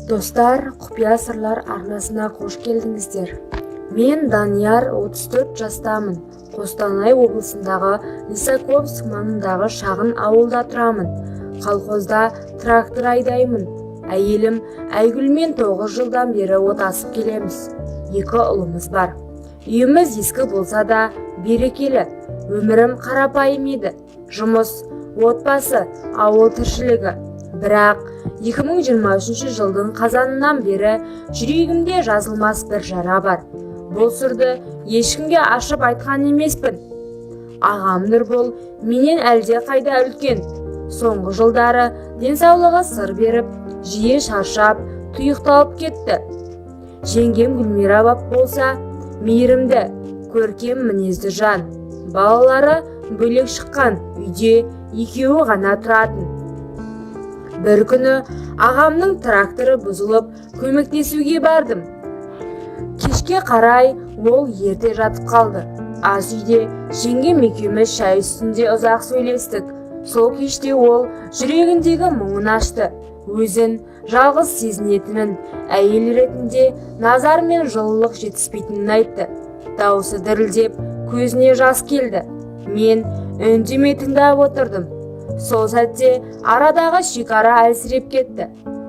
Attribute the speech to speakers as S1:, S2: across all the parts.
S1: Достар, құпия сырлар арнасына қош келдіңіздер. Мен Данияр, 34 жастамын. Қостанай облысындағы Лисаковск маңындағы шағын ауылда тұрамын. Колхозда трактор айдаймын. Әйелім Айгүлмен 9 жылдан бері отасып келеміз. 2 ұлымыз бар. Үйіміз ескі болса да берекелі. Өмірім қарапайым еді. Жұмыс, отбасы, ауыл тіршілігі. Бірақ 2023 жылдың қазанынан бері жүрегімде жазылмас бір жара бар. Бұл сырды ешкімге ашып айтқан емеспін. Ағам Нұрбол менен әлде қайда үлкен. Соңғы жылдары денсаулығы сыр беріп, жиі шаршап, тұйықталып кетті. Жеңгем Гүлмира бап болса, мейірімді, көркем мінезді жан. Балалары бөлек шыққан, үйде екеуі ғана тұратын. Бір күні ағамның тракторы бұзылып, көмектесуге бардым. Кешке қарай ол ерте жатып қалды. Аз үйде жеңгем екеуміз шай үстінде ұзақ сөйлестік. Сол кеште ол жүрегіндегі мұңын ашты. Өзін жалғыз сезінетінін, әйел ретінде назар мен жылылық жетіспейтінін айтты. Дауысы дірілдеп, көзіне жас келді. Мен үндемей тыңдап отырдым. Сол сәтте арадағы шекара әлсіреп кетті.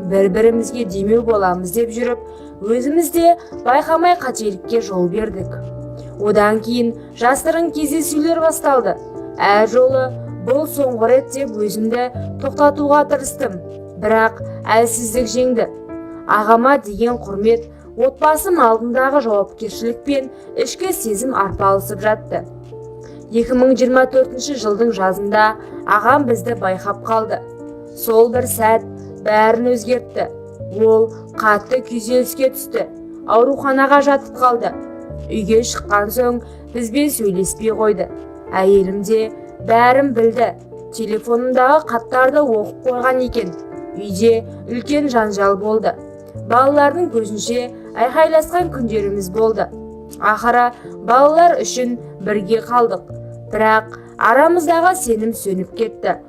S1: Бір-бірімізге демеу боламыз деп жүріп, өзімізде байқамай қателікке жол бердік. Одан кейін жасырын кездесулер басталды. Әр жолы бұл соңғы рет деп өзімді тоқтатуға тырыстым. Бірақ әлсіздік жеңді. Ағама деген құрмет, отбасым алдындағы жауапкершілік пен ішкі сезім арпалысып жатты. 2024 жылдың жазында ағам бізді байқап қалды. Сол бір сәт бәрін өзгертті. Ол қатты күйзеліске түсті. Ауруханаға жатып қалды. Үйге шыққан соң бізбен сөйлеспей қойды. Әйелім де бәрін білді. Телефонындағы хаттарды оқып қойған екен. Үйде үлкен жанжал болды. Балалардың көзінше айқайласқан күндеріміз болды. Ақыры балалар үшін бірге қалдық. Бірақ арамыздағы сенім сөніп кетті.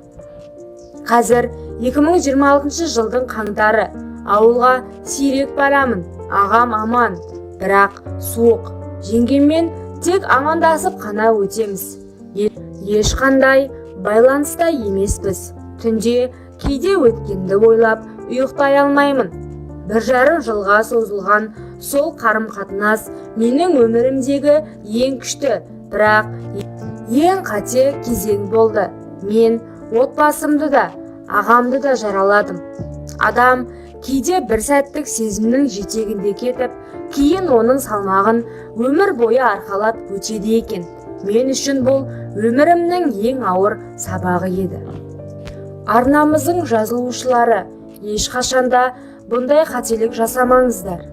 S1: Қазір 2026 жылдың қаңтары. Ауылға сирек барамын. Ағам аман, бірақ суық. Жеңгеммен тек амандасып қана өтеміз. Ешқандай байланыста емеспіз. Түнде кейде өткенді ойлап ұйықтай алмаймын. 1,5 жылға созылған сол қарым-қатынас менің өмірімдегі ең күшті, бірақ ең қате кезең болды. Мен отбасымды да, ағамды да жараладым. Адам кейде бір сәттік сезімнің жетегінде кетіп, кейін оның салмағын өмір бойы арқалап өтеді екен. Мен үшін бұл өмірімнің ең ауыр сабағы еді. Арнамыздың жазылушылары, ешқашанда бұндай қателік жасамаңыздар.